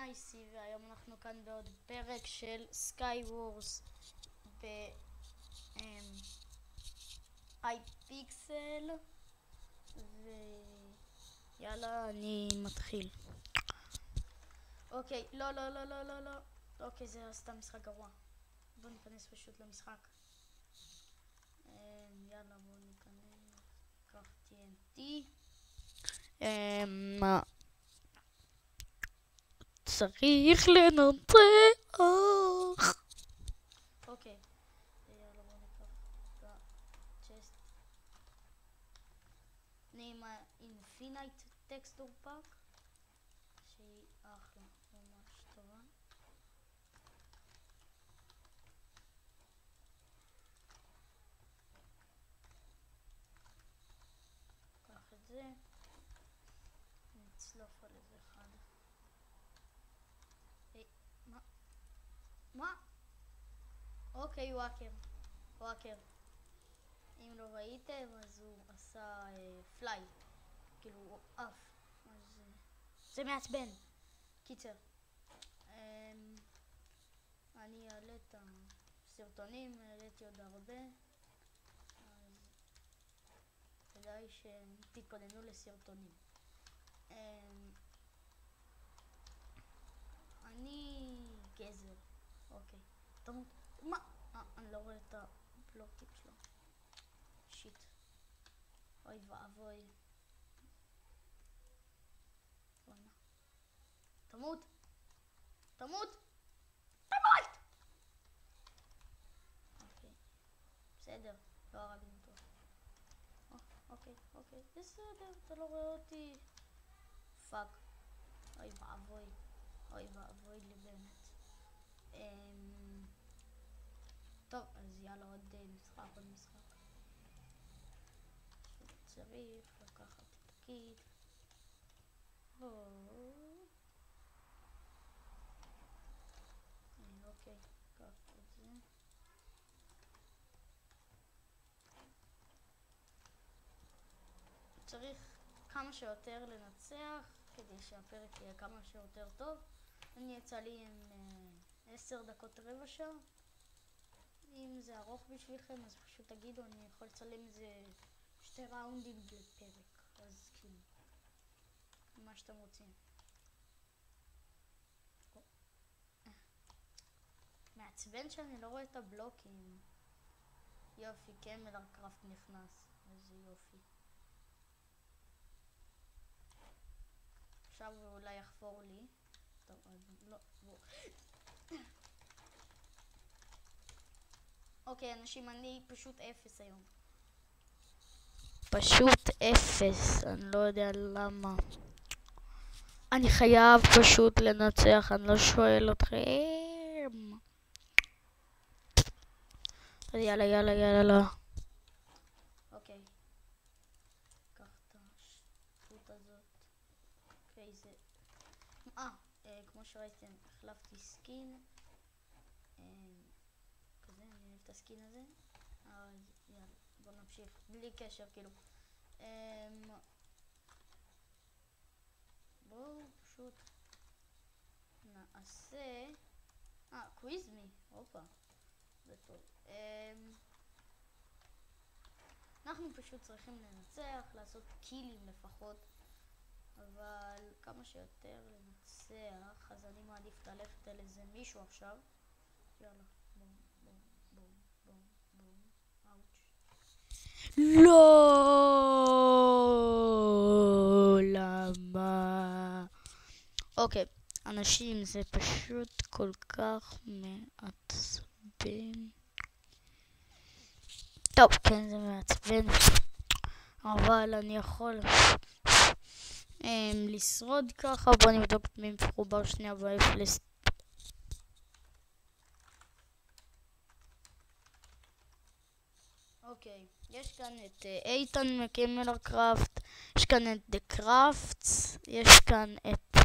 נייסי, והיום אנחנו כאן בעוד פרק של סקאי וורס ב-iPixel, ויאללה, אני מתחיל. אוקיי, לא, אוקיי, זה סתם משחק גרוע. בוא ניכנס פשוט למשחק. יאללה, בוא ניכנס, קח TNT. צריך לנצח. אוקיי, יאללה, בוא ניקח את הצ'סט. נעימה אינפינייט טקסטור פאק, שהיא אחלה, ממש טובה. קח את זה, נצלוף על איזה אחד. מה? אוקיי, וואקר. אם לא ראיתם, אז הוא עשה פליי, כאילו הוא עף, אז זה מעצבן. קיצר, אני אעלה את הסרטונים, העליתי עוד הרבה, אז כדאי שתתכוננו לסרטונים. אני גזר. אוקיי, תמות. מה? אני לא רואה את הבלוקים שלו. שיט. אוי ואבוי. וואלה. תמות! אוקיי. בסדר, לא הרגנו אותו. אוקיי. בסדר, אתה לא רואה אותי. פאק. אוי ואבוי לי באמת. טוב, אז יאללה, עוד משחק. צריך לקחת את הקיט. אוקיי, קח את זה. צריך כמה שיותר לנצח כדי שהפרק יהיה כמה שיותר טוב. אני יצא לי עם 10 דקות רבע שעה. אם זה ארוך בשבילכם אז פשוט תגידו, אני יכול לצלם איזה 2 ראונדים לפרק, אז כאילו מה שאתם רוצים. מעצבן שאני לא רואה את הבלוקים. יופי, קמלר קראפט נכנס, איזה יופי. עכשיו הוא אולי יחפור לי. טוב, אז לא, בוא. אוקיי, אנשים, אני פשוט 0 היום. פשוט 0, אני לא יודע למה. אני חייב פשוט לנצח, אני לא שואל אתכם. אז יאללה. אוקיי. קח את השטות הזאת. אוקיי, זה... כמו שראיתם, החלפתי סקין. כזה, אני אוהב את הסקין הזה. אז יאללה, בוא נמשיך. בלי קשר, כאילו. בואו פשוט נעשה... קוויז מי. הופה. זה טוב. אנחנו פשוט צריכים לנצח, לעשות קילים לפחות. אבל כמה שיותר לנצח, אז אני מעדיף ללכת אל איזה מישהו עכשיו. יאללה, בום, אאוץ'. לא, למה? אוקיי, אנשים, זה פשוט כל כך מעצבן. טוב, כן, זה מעצבן, אבל אני יכול לשרוד ככה. בוא נבדוק מי מחובר שנייה באפלסט. אוקיי, יש כאן את איתן מקמלר קראפט, יש כאן את דה קראפטס, יש כאן את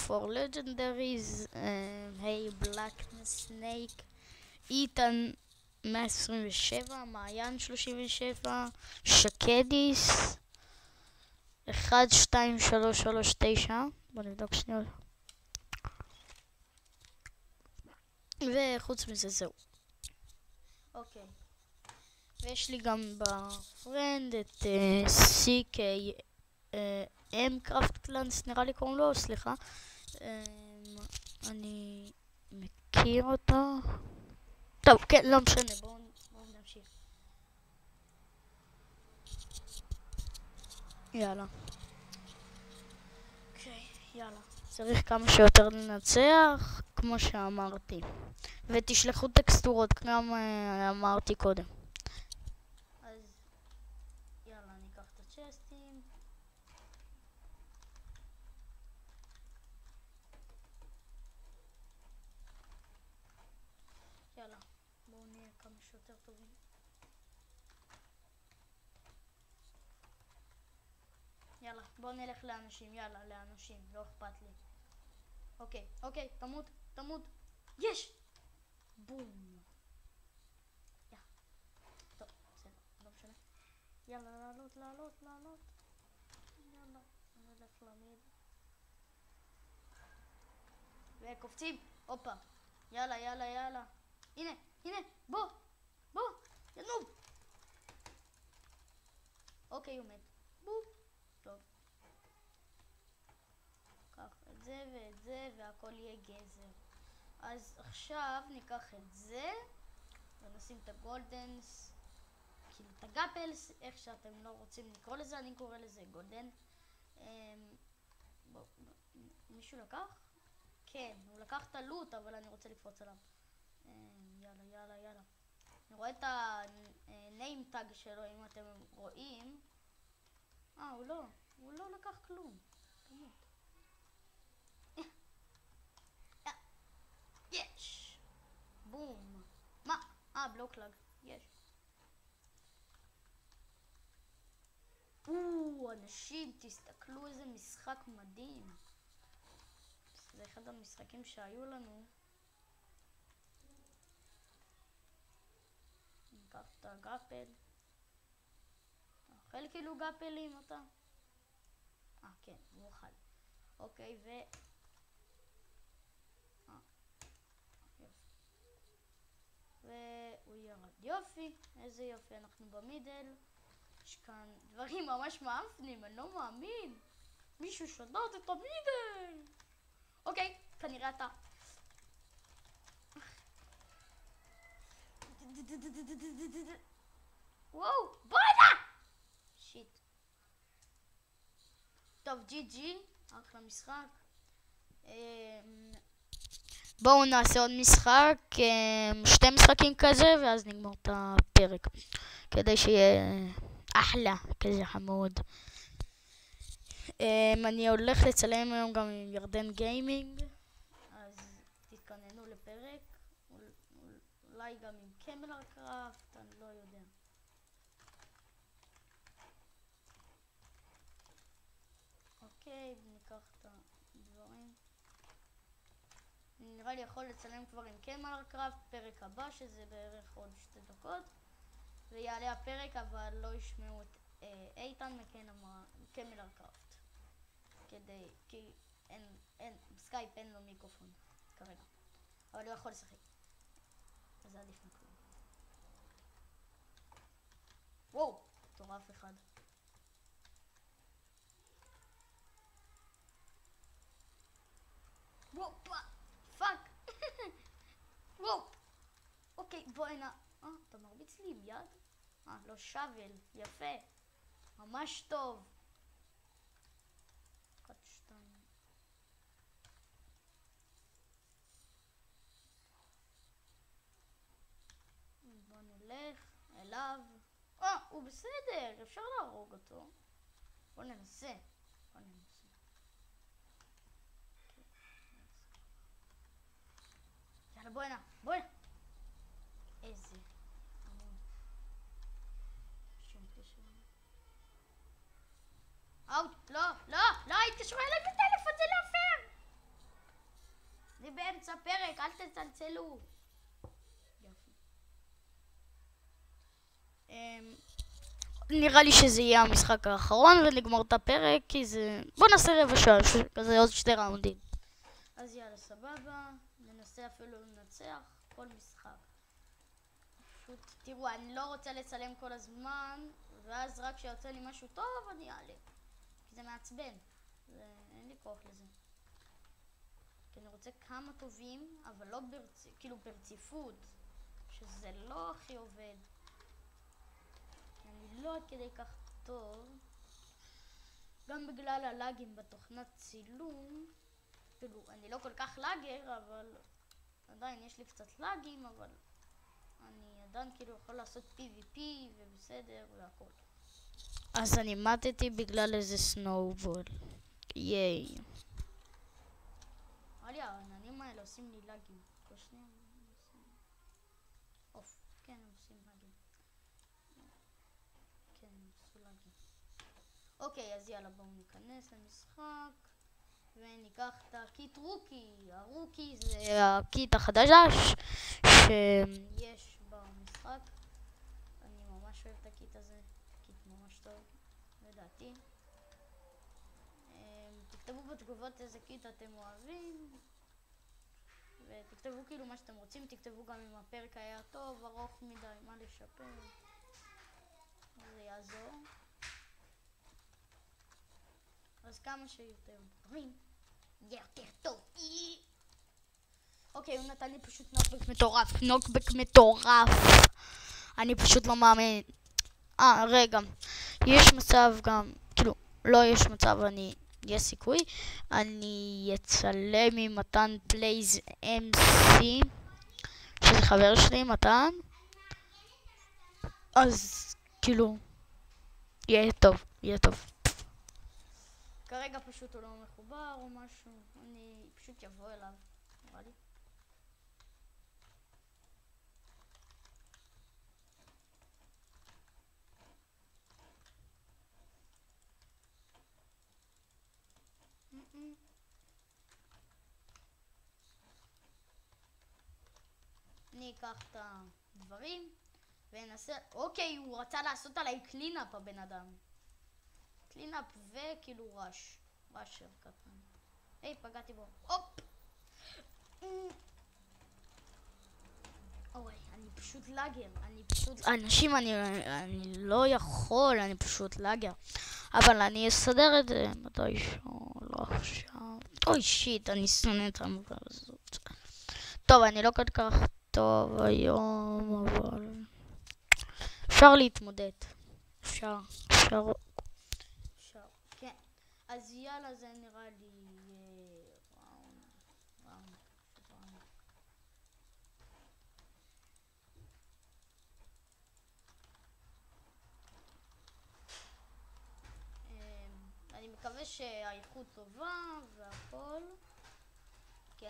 for legendaries, היי בלק סנייק, איתן 127, מעיין 37, שקדיס, 1, 2, 3, 3, 9. בוא נבדוק שנייה. וחוץ מזה זהו. אוקיי. ויש לי גם בפרנד את CKM קראפט קלאנס, נראה לי קוראים לו, סליחה. אני מכיר אותו. טוב, כן, לא משנה, בואו נמשיך. יאללה. אוקיי, יאללה. צריך כמה שיותר לנצח, כמו שאמרתי. ותשלחו טקסטורות, כמו אמרתי קודם. אז יאללה, ניקח את הצ'סטים. יאללה, בואו נהיה כמה שיותר טובים. יאללה, בואו נלך לאנשים, יאללה, לאנשים, לא אכפת לי. אוקיי, אוקיי, תמות, תמות. יש! בום. טוב, בסדר, לא משנה. יאללה, לעלות, לעלות, לעלות. יאללה, נלך למיד. וקופצים, הופה. יאללה, יאללה, יאללה. הנה, הנה, בוא, בוא, ינוב. אוקיי, הוא מת. בוא. טוב. קח את זה ואת זה, והכל יהיה גזר. אז עכשיו ניקח את זה, ונשים את הגולדנס, כאילו את הגאפלס, איך שאתם לא רוצים לקרוא לזה, אני קורא לזה גולדן. מישהו לקח? כן, הוא לקח את הלוט, אבל אני רוצה לקפוץ עליו. יאללה, יאללה, יאללה. אני רואה את ה-name tag שלו, אם אתם רואים. הוא לא לקח כלום. תמות. יש! בום. מה? בלוקלאג. יש. אנשים, תסתכלו איזה משחק מדהים. זה אחד המשחקים שהיו לנו. ניקח את הגאפל. אוכל כאילו גאפלים אתה? כן, הוא אוכל. אוקיי, והוא ירד. יופי, איזה יופי, אנחנו במידל. יש כאן דברים ממש מאפנים, אני לא מאמין. מישהו שדד את המידל. אוקיי, כנראה אתה. וואו, בוא הנה! שיט. טוב, GG, אחלה משחק. בואו נעשה עוד משחק, 2 משחקים כזה, ואז נגמור את הפרק. כדי שיהיה אחלה, כזה חמוד. אני הולך לצלם היום גם עם ירדן גיימינג, אז תתכוננו לפרק. אולי גם עם קמלר קראפט, אני לא יודע. אוקיי, ניקח את הדברים. נראה לי יכול לצלם כבר עם קמלר קראפט, פרק הבא, שזה בערך עוד 2 דקות. ויעלה הפרק, אבל לא ישמעו את איתן מקמלר קראפט. כי בסקייפ אין לו מיקרופון כרגע. אבל הוא יכול לשחק. אז זה עדיף מכלום. וואו, מטורף אחד. וואו, פאק. וואו. אוקיי, בוא הנה. אתה מרביץ לי עם יד? לא, שבל. יפה. ממש טוב. 1, 2. בוא נלך אליו. הוא בסדר, אפשר להרוג אותו. בוא ננסה. יאללה, בוא הנה. איזה. לא, התקשרו אליי בטלפון, זה לא פייר. אני באמצע פרק, אל תצלצלו. יופי. נראה לי שזה יהיה המשחק האחרון ונגמור את הפרק, כי זה... בוא נעשה רבע שעה, כזה עוד 2 ראונדים. אז יאללה, סבבה, ננסה אפילו לנצח כל משחק. פשוט, תראו, אני לא רוצה לצלם כל הזמן, ואז רק כשיוצא לי משהו טוב אני אעלה. כי זה מעצבן, אין לי כוח לזה. כי אני רוצה כמה טובים, אבל לא כאילו ברציפות, שזה לא הכי עובד. אני לא עד כדי כך טוב, גם בגלל הלאגים בתוכנת צילום. כאילו, אני לא כל כך לאגר, אבל עדיין יש לי קצת לאגים, אבל אני עדיין כאילו יכול לעשות PvP ובסדר והכל. אז אני מתתי בגלל איזה סנואובול. ייי. וואלי, העננים האלה עושים לי לאגים. כל שנייה אוף, כן, הם עושים לאגים. כן, הם עשו לאגים. אוקיי, אז יאללה, בואו ניכנס למשחק וניקח את הקיט רוקי. הרוקי זה הקיט החדש שיש במשחק. אני ממש אוהב את הקיט הזה, קיט ממש טוב לדעתי. תכתבו בתגובות איזה קיט אתם אוהבים, ותכתבו כאילו מה שאתם רוצים. תכתבו גם אם הפרק היה טוב, ארוך מדי, מה לשפר, זה יעזור. אז כמה שיותר דברים יהיה יותר טוב. אוקיי, הוא נתן לי פשוט נוקבק מטורף, נוקבק מטורף. אני פשוט לא מאמין. רגע, יש מצב גם, כאילו, לא יש מצב, יש סיכוי, אני אצלם עם מתן פלייז MC, שזה חבר שלי, מתן. אז כאילו, יהיה טוב, יהיה טוב. כרגע פשוט הוא לא מחובר או משהו, אני פשוט יבוא אליו, נראה לי. אני אקח את הדברים וננסה. אוקיי, הוא רצה לעשות עליי קלינאפ הבן אדם. קלינאפ וכאילו ראשר קטן. היי, פגעתי בו. הופ! אוי, אני פשוט לאגר. אנשים, אני לא יכול, אני פשוט לאגר. אבל אני אסדר את זה מתישהו, לא עכשיו. אוי שיט, אני שונא את המובן הזאת. טוב, אני לא כל כך טוב היום, אבל אפשר להתמודד. אפשר. כן. אז יאללה, זה נראה לי ראונד. אני מקווה שהאיכות טובה והכל, כי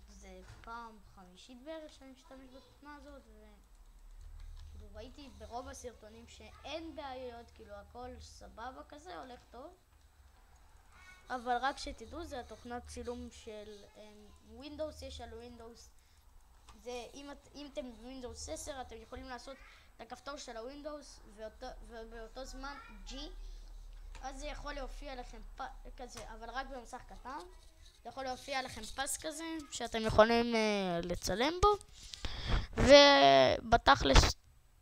זה פעם 5 בערך שאני משתמש בתוכנה הזאת, וכאילו ראיתי ברוב הסרטונים שאין בעיות, כאילו הכל סבבה כזה, הולך טוב. אבל רק שתדעו, זה התוכנת צילום של ווינדוס. יש על ווינדוס, זה אם אתם בווינדוס 10 אתם יכולים לעשות את הכפתור של הווינדוס ובאותו זמן G, אז זה יכול להופיע לכם כזה, אבל רק במסך קטן. זה יכול להופיע לכם פס כזה שאתם יכולים לצלם בו, ובתכלס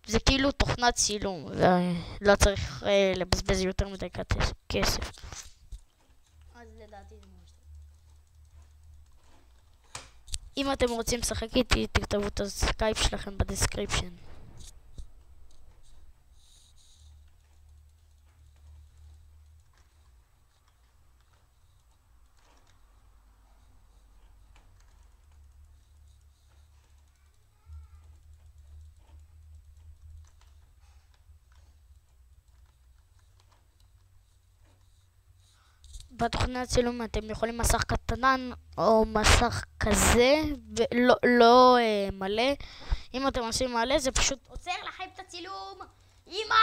זה כאילו תוכנת צילום ולא צריך לבזבז יותר מדי כסף. אז לדעתי זה ממש טוב. אם אתם רוצים לשחק איתי, תכתבו את הסקייפ שלכם בדסקריפשן. בתוכנת צילום אתם יכולים מסך קטן או מסך כזה, לא מלא. אם אתם עושים מלא זה פשוט עוצר לכם את הצילום. אמא!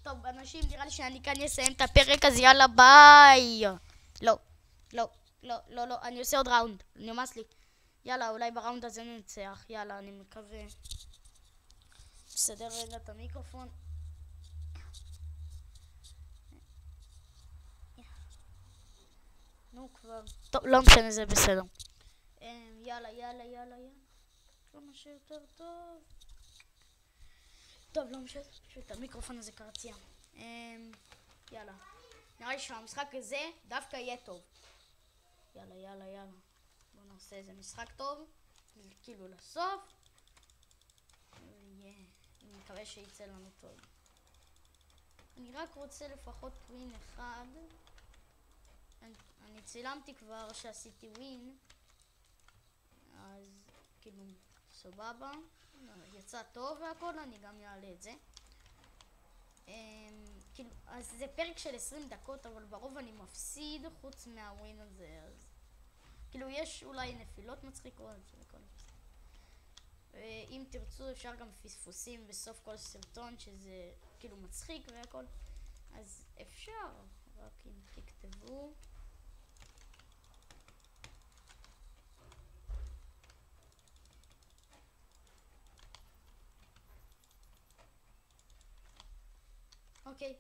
טוב אנשים, נראה לי שאני כאן אסיים את הפרק, אז יאללה ביי. לא, אני עושה עוד ראונד, נמאס לי. יאללה, אולי בראונד הזה ננצח, יאללה, אני מקווה. מסדר רגע את המיקרופון. נו כבר. טוב, לא משנה, זה בסדר. יאללה, יאללה, יאללה, יאללה. כמה שיותר טוב. טוב, לא משנה, פשוט המיקרופון הזה קרצייה. יאללה. נראה לי שהמשחק הזה דווקא יהיה טוב. יאללה, יאללה, יאללה. בואו נעשה איזה משחק טוב. כאילו לסוף. אני מקווה שיצא לנו טוב. אני רק רוצה לפחות ווין אחד. אני צילמתי כבר שעשיתי ווין. אז כאילו סבבה. יצא טוב והכל, אני גם אעלה את זה. כאילו, אז זה פרק של 20 דקות, אבל ברוב אני מפסיד חוץ מהווין הזה, אז כאילו יש אולי נפילות מצחיקות וכל זה. אם תרצו אפשר גם פספוסים בסוף כל סרטון שזה כאילו מצחיק והכל, אז אפשר, רק אם תכתבו. אוקיי,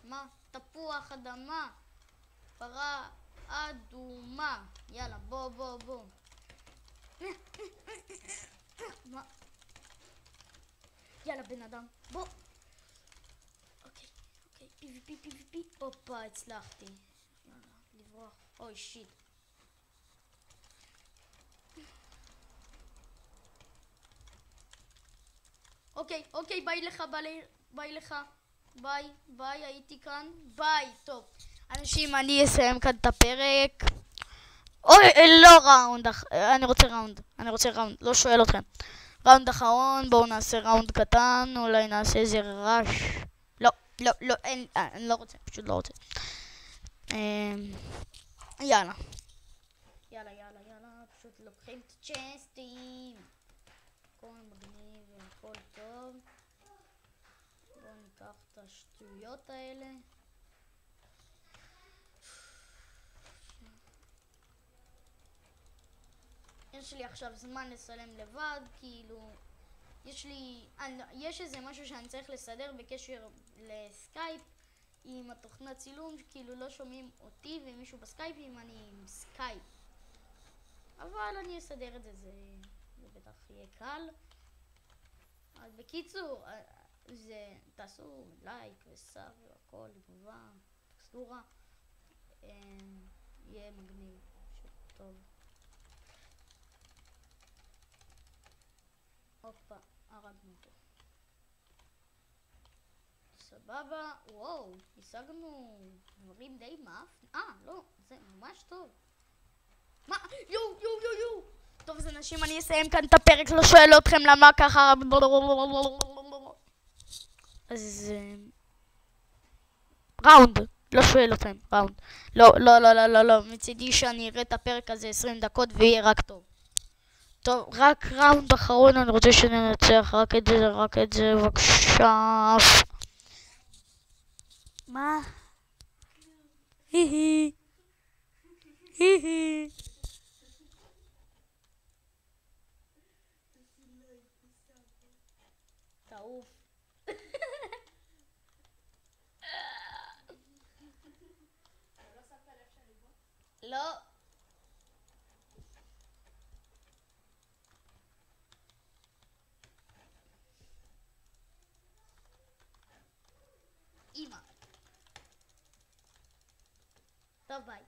מה? תפוח אדמה, פרה אדומה, יאללה, בוא. מה? יאללה, בן אדם, בוא. אוקיי, PvP, הופה, הצלחתי. יאללה, לברוח, אוי שיט. אוקיי, ביי לך. ביי, הייתי כאן. ביי, טוב. אנשים, אני אסיים כאן את הפרק. אוי, לא ראונד. אני רוצה ראונד. לא שואל אתכם. ראונד אחרון, בואו נעשה ראונד קטן. אולי נעשה איזה רעש. לא, אני לא רוצה, פשוט לא רוצה. יאללה. פשוט לוקחים את הצ'סטים. הכל מגניב והכל טוב. בואו ניקח את השטויות האלה. יש לי עכשיו זמן לצלם לבד, כאילו יש איזה משהו שאני צריך לסדר בקשר לסקייפ עם התוכנת צילום, כאילו לא שומעים אותי ומישהו בסקייפ אם אני עם סקייפ, אבל אני אסדר את זה, זה בטח יהיה קל. אז בקיצור, תעשו לייק וסאב והכל, תגובה, טקסטורה, יהיה מגניב, טוב. הופה, הרגנו אותו. סבבה, וואו, השגנו דברים די מאף. לא, זה ממש טוב. מה? יו. טוב, אז אנשים, אני אסיים כאן את הפרק, לא שואל אתכם למה ככה. אז ראונד, לא שואל אתכם, ראונד. לא, מצידי שאני אראה את הפרק הזה 20 דקות ויהיה רק טוב. טוב, רק ראונד אחרון, אני רוצה שננצח, רק את זה, בבקשה. מה? היי. תעוף. לא. אמא. טוב, ביי.